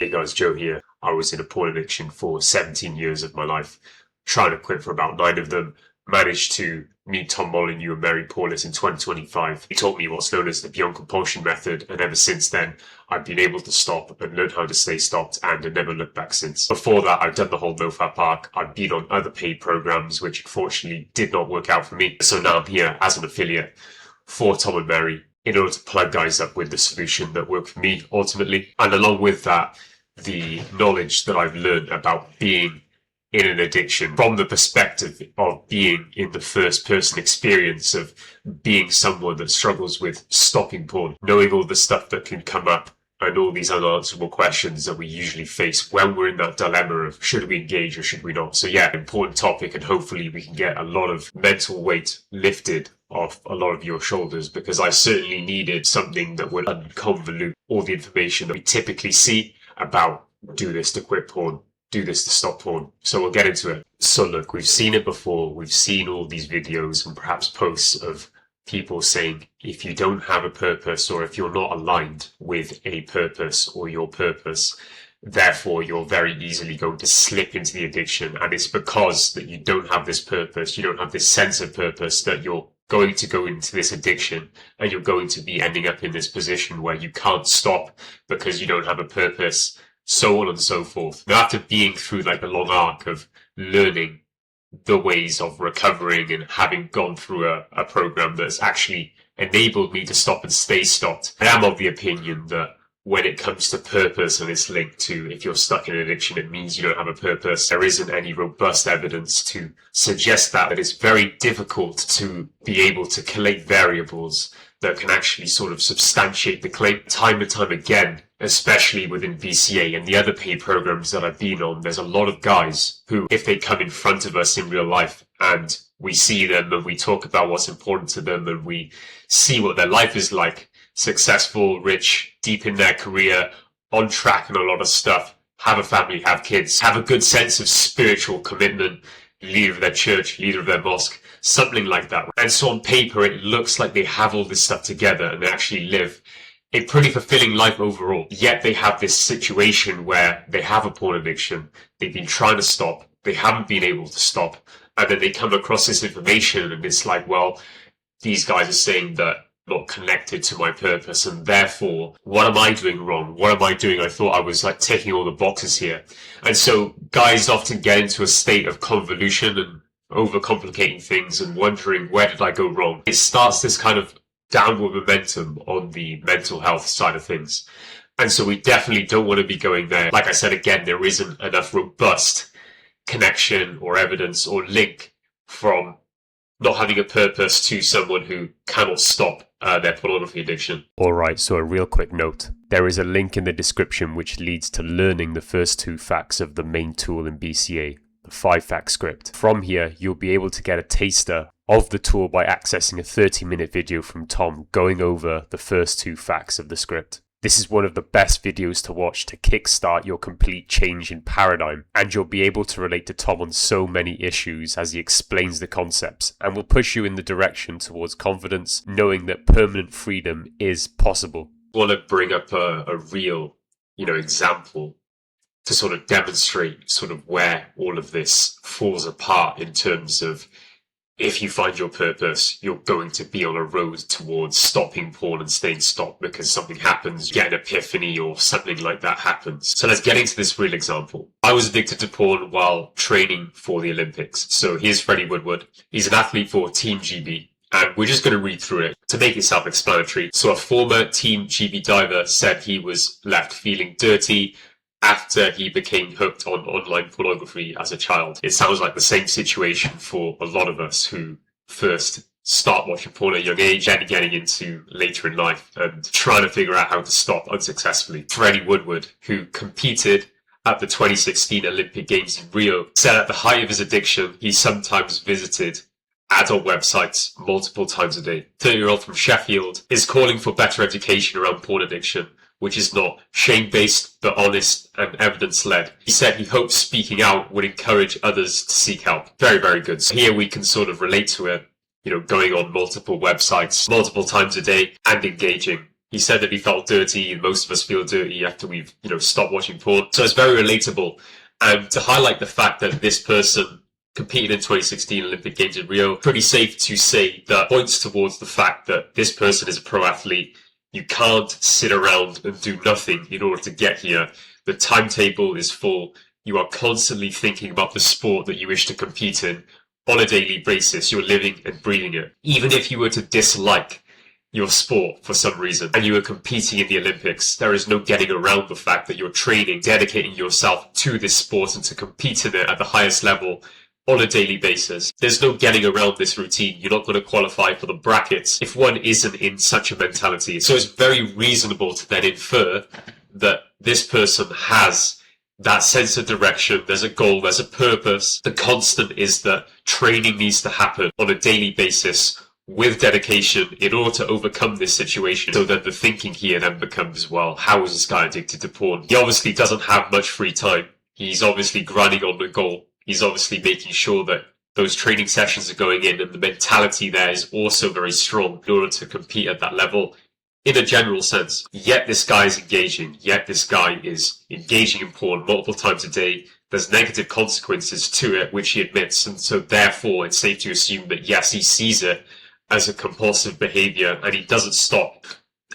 Hey guys, Joe here. I was in a porn addiction for 17 years of my life, trying to quit for about 9 of them. Managed to meet Tom Molyneux and Mary Paulus in 2025. He taught me what's known as the Beyond Compulsion method, and ever since then, I've been able to stop and learn how to stay stopped and have never looked back since. Before that, I've done the whole NoFap arc. I've been on other paid programs, which unfortunately did not work out for me. So now I'm here as an affiliate for Tom and Mary in order to plug guys up with the solution that worked for me ultimately. And along with that, the knowledge that I've learned about being in an addiction from the perspective of being in the first person experience of being someone that struggles with stopping porn, knowing all the stuff that can come up and all these unanswerable questions that we usually face when we're in that dilemma of should we engage or should we not. So yeah, important topic, and hopefully we can get a lot of mental weight lifted off a lot of your shoulders, because I certainly needed something that would unconvolute all the information that we typically see about do this to quit porn, do this to stop porn. So we'll get into it. So look, we've seen it before. We've seen all these videos and perhaps posts of people saying if you don't have a purpose, or if you're not aligned with a purpose or your purpose, therefore you're very easily going to slip into the addiction. And it's because that you don't have this purpose, you don't have this sense of purpose, that you're going to go into this addiction and you're going to be ending up in this position where you can't stop because you don't have a purpose, so on and so forth. Now, after being through like a long arc of learning the ways of recovering and having gone through a program that's actually enabled me to stop and stay stopped, I am of the opinion that when it comes to purpose and it's linked to if you're stuck in addiction, it means you don't have a purpose. There isn't any robust evidence to suggest that it's very difficult to be able to collate variables that can actually sort of substantiate the claim. Time and time again, especially within BCA and the other paid programs that I've been on, there's a lot of guys who, if they come in front of us in real life and we see them and we talk about what's important to them and we see what their life is like, successful, rich, deep in their career, on track and a lot of stuff, have a family, have kids, have a good sense of spiritual commitment, leader of their church, leader of their mosque, something like that. And so on paper, it looks like they have all this stuff together and they actually live a pretty fulfilling life overall. Yet they have this situation where they have a porn addiction, they've been trying to stop, they haven't been able to stop, and then they come across this information and it's like, well, these guys are saying that not connected to my purpose, and therefore, what am I doing wrong? What am I doing? I thought I was like ticking all the boxes here. And so guys often get into a state of convolution and overcomplicating things and wondering, where did I go wrong? It starts this kind of downward momentum on the mental health side of things. And so we definitely don't want to be going there. Like I said, again, there isn't enough robust connection or evidence or link from not having a purpose to someone who cannot stop their pornography addiction. Alright, so a real quick note. There is a link in the description which leads to learning the first 2 facts of the main tool in BCA, the 5-fact script. From here, you'll be able to get a taster of the tool by accessing a 30-minute video from Tom going over the first 2 facts of the script. This is one of the best videos to watch to kickstart your complete change in paradigm, and you'll be able to relate to Tom on so many issues as he explains the concepts, and will push you in the direction towards confidence, knowing that permanent freedom is possible. I want to bring up a real, example to sort of demonstrate sort of where all of this falls apart in terms of if you find your purpose, you're going to be on a road towards stopping porn and staying stopped because something happens, you get an epiphany or something like that happens. So let's get into this real example. I was addicted to porn while training for the Olympics. So here's Freddie Woodward. He's an athlete for Team GB. And we're just going to read through it to make it self-explanatory. So a former Team GB diver said he was left feeling dirty after he became hooked on online pornography as a child. It sounds like the same situation for a lot of us who first start watching porn at a young age and getting into later in life and trying to figure out how to stop unsuccessfully. Freddie Woodward, who competed at the 2016 Olympic Games in Rio, said at the height of his addiction, he sometimes visited adult websites multiple times a day. 30-year-old from Sheffield is calling for better education around porn addiction, which is not shame-based, but honest and evidence-led. He said he hopes speaking out would encourage others to seek help. Very, very good. So here we can sort of relate to it, going on multiple websites, multiple times a day, and engaging He said that he felt dirty. Most of us feel dirty after we've, stopped watching porn. So it's very relatable. And to highlight the fact that this person competed in 2016 Olympic Games in Rio, pretty safe to say that points towards the fact that this person is a pro athlete. You can't sit around and do nothing in order to get here. The timetable is full. You are constantly thinking about the sport that you wish to compete in on a daily basis. You're living and breathing it. Even if you were to dislike your sport for some reason and you were competing in the Olympics, there is no getting around the fact that you're training, dedicating yourself to this sport and to compete in it at the highest level on a daily basis. There's no getting around this routine. You're not going to qualify for the brackets if one isn't in such a mentality. So it's very reasonable to then infer that this person has that sense of direction. There's a goal, there's a purpose. The constant is that training needs to happen on a daily basis with dedication in order to overcome this situation. So then the thinking here then becomes, well, how is this guy addicted to porn? He obviously doesn't have much free time. He's obviously grinding on the goal. He's obviously making sure that those training sessions are going in and the mentality there is also very strong in order to compete at that level in a general sense. Yet this guy is engaging. Yet this guy is engaging in porn multiple times a day. There's negative consequences to it, which he admits. And so therefore it's safe to assume that yes, he sees it as a compulsive behavior and he doesn't stop.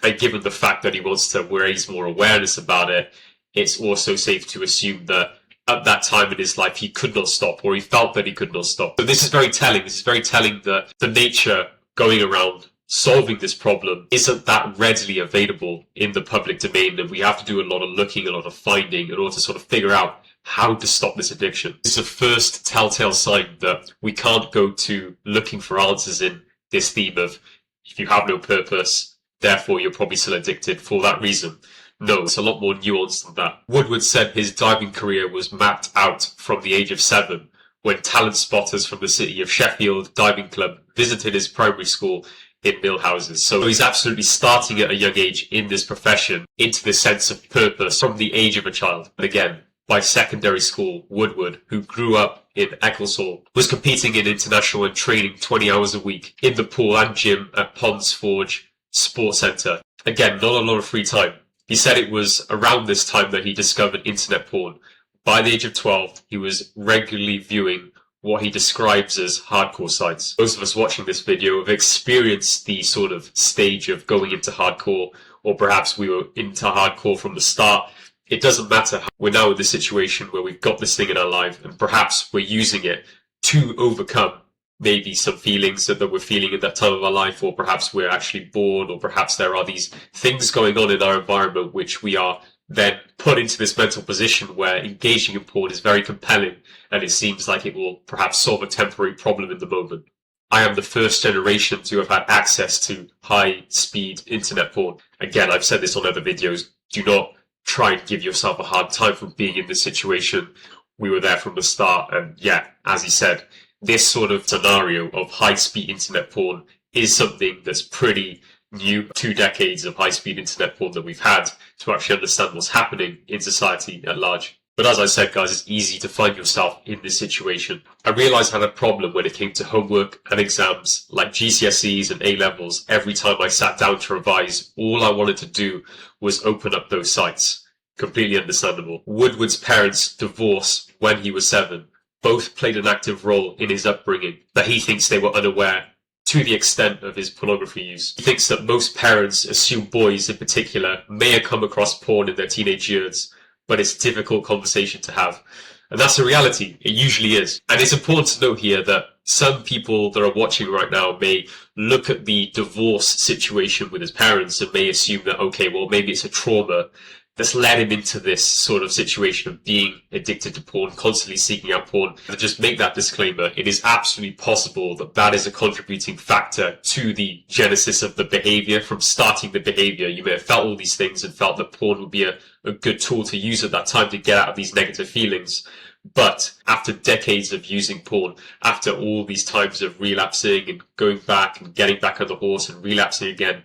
And given the fact that he wants to raise more awareness about it, it's also safe to assume that at that time in his life he could not stop, or he felt that he could not stop. So this is very telling. This is very telling that the nature going around solving this problem isn't that readily available in the public domain, and we have to do a lot of looking, a lot of finding in order to sort of figure out how to stop this addiction. It's the first telltale sign that we can't go to looking for answers in this theme of if you have no purpose, therefore you're probably still addicted for that reason. No, it's a lot more nuanced than that. Woodward said his diving career was mapped out from the age of 7 when talent spotters from the city of Sheffield Diving Club visited his primary school in Millhouses. So he's absolutely starting at a young age in this profession into the sense of purpose from the age of a child. And again, by secondary school, Woodward, who grew up in Ecclesall, was competing in international and training 20 hours a week in the pool and gym at Ponds Forge Sports Centre. Again, not a lot of free time. He said it was around this time that he discovered internet porn. By the age of 12, he was regularly viewing what he describes as hardcore sites. Most of us watching this video have experienced the sort of stage of going into hardcore, or perhaps we were into hardcore from the start. It doesn't matter. We're now in the situation where we've got this thing in our life and perhaps we're using it to overcome maybe some feelings that we're feeling at that time of our life, or perhaps we're actually bored, or perhaps there are these things going on in our environment which we are then put into this mental position where engaging in porn is very compelling and it seems like it will perhaps solve a temporary problem in the moment. I am the first generation to have had access to high-speed internet porn. Again, I've said this on other videos. Do not try and give yourself a hard time for being in this situation. We were there from the start, and yeah, as he said, this sort of scenario of high-speed internet porn is something that's pretty new. 2 decades of high-speed internet porn that we've had to actually understand what's happening in society at large. But as I said, guys, it's easy to find yourself in this situation. I realised I had a problem when it came to homework and exams, like GCSEs and A-levels. Every time I sat down to revise, all I wanted to do was open up those sites. Completely understandable. Woodward's parents divorced when he was 7. Both played an active role in his upbringing, but he thinks they were unaware to the extent of his pornography use. He thinks that most parents assume boys in particular may have come across porn in their teenage years, but it's a difficult conversation to have. And that's a reality. It usually is. And it's important to note here that some people that are watching right now may look at the divorce situation with his parents and may assume that, okay, well, maybe it's a trauma that's led him into this sort of situation of being addicted to porn, constantly seeking out porn. And just make that disclaimer, it is absolutely possible that that is a contributing factor to the genesis of the behavior. From starting the behavior, you may have felt all these things and felt that porn would be a good tool to use at that time to get out of these negative feelings. But after decades of using porn, after all these times of relapsing and going back and getting back on the horse and relapsing again,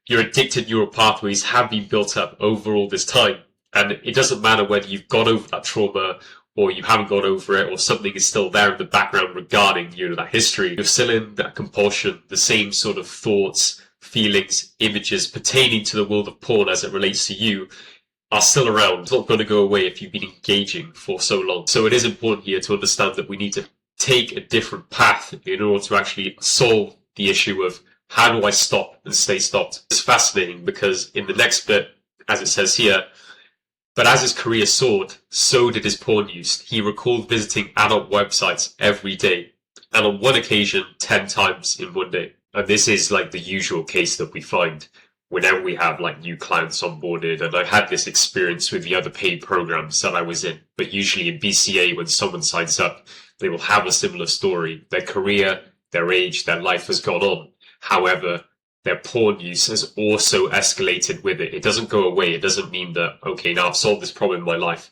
your addicted neural pathways have been built up over all this time. And it doesn't matter whether you've got over that trauma or you haven't got over it, or something is still there in the background regarding, that history. You're still in that compulsion, the same sort of thoughts, feelings, images pertaining to the world of porn as it relates to you are still around. It's not going to go away if you've been engaging for so long. So it is important here to understand that we need to take a different path in order to actually solve the issue of how do I stop and stay stopped. It's fascinating because in the next bit, as it says here, but as his career soared, so did his porn use. He recalled visiting adult websites every day, and on one occasion, 10 times in one day. And this is like the usual case that we find whenever we have like new clients onboarded. And I had this experience with the other paid programs that I was in. But usually in BCA, when someone signs up, they will have a similar story. Their career, their age, their life has gone on. However, their porn use has also escalated with it. It doesn't go away. It doesn't mean that, okay, now I've solved this problem in my life.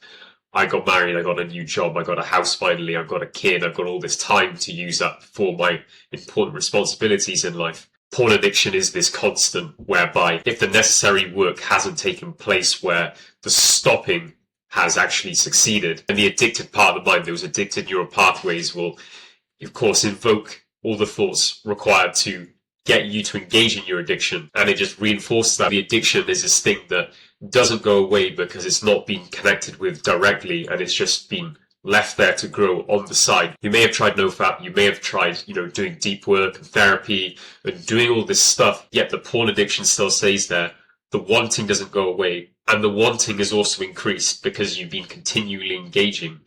I got married, I got a new job, I got a house finally, I've got a kid, I've got all this time to use up for my important responsibilities in life. Porn addiction is this constant whereby if the necessary work hasn't taken place where the stopping has actually succeeded, and the addicted part of the mind, those addicted neural pathways will, of course, invoke all the thoughts required to get you to engage in your addiction, and it just reinforces that the addiction is this thing that doesn't go away because it's not been connected with directly, and it's just been left there to grow on the side. You may have tried NoFap, you may have tried, doing deep work and therapy and doing all this stuff, yet the porn addiction still stays there. The wanting doesn't go away, and the wanting is also increased because you've been continually engaging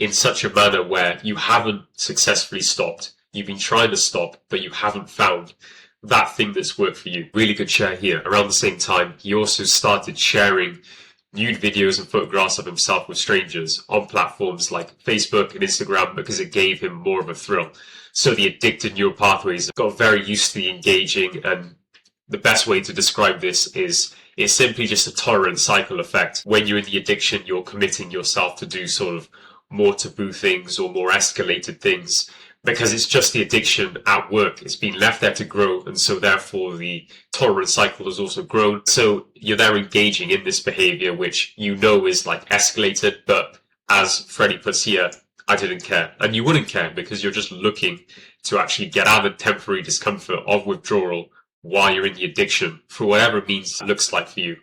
in such a manner where you haven't successfully stopped. You've been trying to stop, but you haven't found that thing that's worked for you. Really good share here. Around the same time, he also started sharing nude videos and photographs of himself with strangers on platforms like Facebook and Instagram because it gave him more of a thrill. So the addicted neural pathways got very used to the engaging, and the best way to describe this is it's simply just a tolerant cycle effect. When you're in the addiction, you're committing yourself to do sort of more taboo things or more escalated things, because it's just the addiction at work. It's been left there to grow, and so therefore the tolerance cycle has also grown. So you're there engaging in this behavior, which is like escalated, but as Freddie puts here, I didn't care. And you wouldn't care because you're just looking to actually get out of the temporary discomfort of withdrawal while you're in the addiction for whatever means it looks like for you.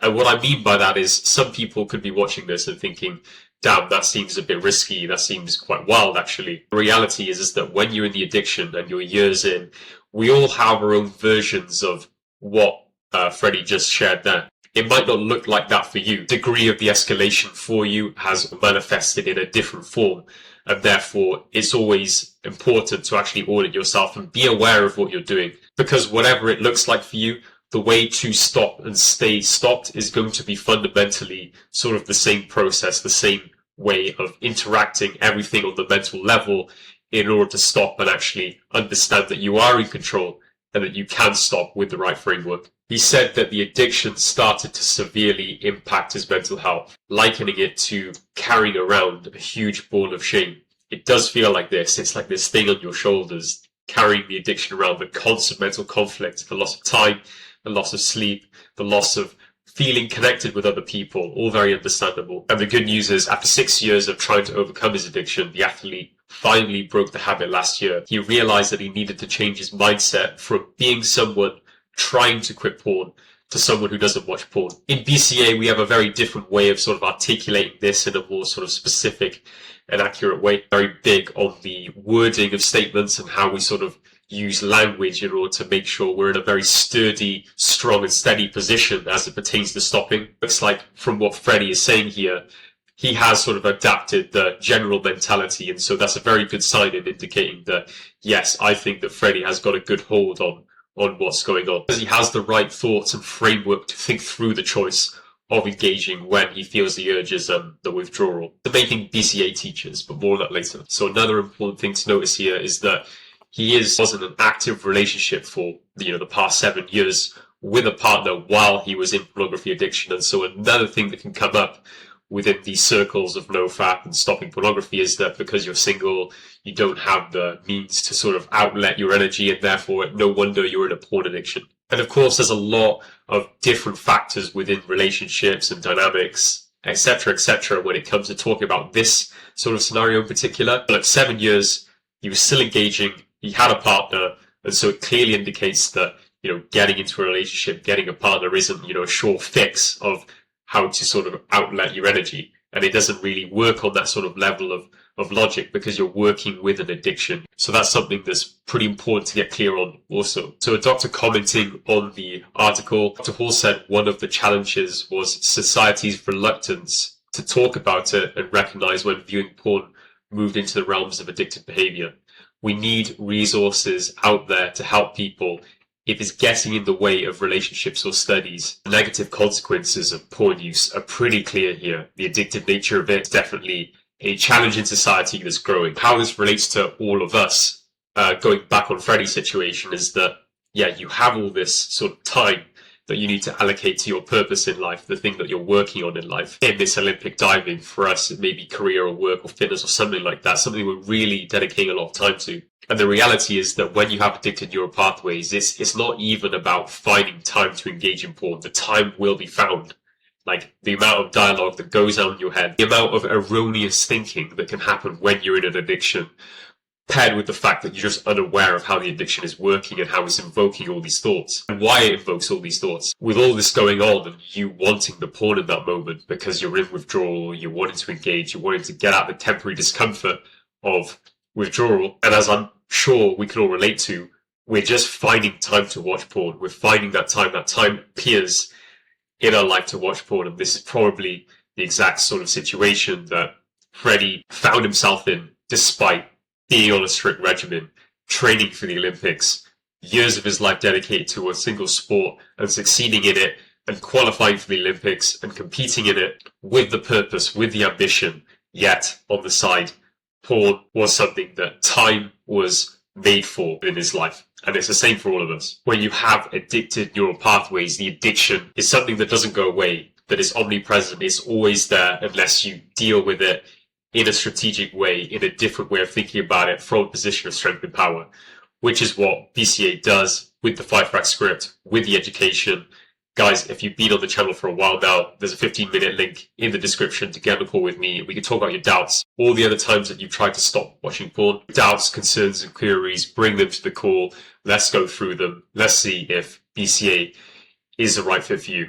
And what I mean by that is some people could be watching this and thinking, damn, that seems a bit risky. That seems quite wild, actually. The reality is that when you're in the addiction and you're years in, we all have our own versions of what Freddie just shared there. It might not look like that for you. The degree of the escalation for you has manifested in a different form. And therefore, it's always important to actually audit yourself and be aware of what you're doing. Because whatever it looks like for you, the way to stop and stay stopped is going to be fundamentally sort of the same process, the same way of interacting everything on the mental level in order to stop and actually understand that you are in control and that you can stop with the right framework. He said that the addiction started to severely impact his mental health, likening it to carrying around a huge ball of shame. It does feel like this. It's like this thing on your shoulders, carrying the addiction around, the constant mental conflict, the loss of time, the loss of sleep, the loss of feeling connected with other people, all very understandable. And the good news is, after 6 years of trying to overcome his addiction, the athlete finally broke the habit last year. He realized that he needed to change his mindset from being someone trying to quit porn to someone who doesn't watch porn. In BCA, we have a very different way of sort of articulating this in a more sort of specific and accurate way. Very big on the wording of statements and how we sort of use language in order to make sure we're in a very sturdy, strong and steady position as it pertains to stopping. Looks like from what Freddie is saying here, he has sort of adapted the general mentality, and so that's a very good sign in indicating that, yes, I think that Freddie has got a good hold on what's going on. Because he has the right thoughts and framework to think through the choice of engaging when he feels the urges and the withdrawal. The main thing BCA teaches, but more on that later. So another important thing to notice here is that he was in an active relationship for the past 7 years with a partner while he was in pornography addiction. And so another thing that can come up within these circles of NoFap and stopping pornography is that because you're single, you don't have the means to sort of outlet your energy, and therefore no wonder you're in a porn addiction. And of course, there's a lot of different factors within relationships and dynamics, etc., when it comes to talking about this sort of scenario in particular. But at 7 years, he was still engaging, he had a partner, and so it clearly indicates that getting into a relationship, getting a partner isn't, a sure fix of how to sort of outlet your energy. And it doesn't really work on that sort of level of logic because you're working with an addiction. So that's something that's pretty important to get clear on also. So a doctor commenting on the article, Dr. Hall said one of the challenges was society's reluctance to talk about it and recognize when viewing porn moved into the realms of addictive behavior. We need resources out there to help people if it's getting in the way of relationships or studies. The negative consequences of porn use are pretty clear here. The addictive nature of it is definitely a challenge in society that's growing. How this relates to all of us, going back on Freddie's situation, is that, you have all this sort of time that you need to allocate to your purpose in life, the thing that you're working on in life. In this Olympic diving, for us, it may be career or work or fitness or something like that, something we're really dedicating a lot of time to. And the reality is that when you have addicted neural pathways, it's not even about finding time to engage in porn. The time will be found. Like, the amount of dialogue that goes on in your head, the amount of erroneous thinking that can happen when you're in an addiction, paired with the fact that you're just unaware of how the addiction is working and how it's invoking all these thoughts and why it invokes all these thoughts. With all this going on and you wanting the porn in that moment because you're in withdrawal, you're wanting to engage, you're wanting to get out the temporary discomfort of withdrawal, and as I'm sure we can all relate to, we're just finding time to watch porn. We're finding that time appears in our life to watch porn, and this is probably the exact sort of situation that Freddie found himself in despite being on a strict regimen, training for the Olympics, years of his life dedicated to a single sport and succeeding in it and qualifying for the Olympics and competing in it with the purpose, with the ambition. Yet, on the side, porn was something that time was made for in his life. And it's the same for all of us. When you have addicted neural pathways, the addiction is something that doesn't go away, that is omnipresent. It's always there unless you deal with it in a strategic way, in a different way of thinking about it from a position of strength and power, which is what BCA does with the 5-Frac script, with the education. Guys, if you've been on the channel for a while now, there's a 15-minute link in the description to get on a call with me. We can talk about your doubts, all the other times that you've tried to stop watching porn. Doubts, concerns, and queries, bring them to the call. Let's go through them. Let's see if BCA is the right fit for you.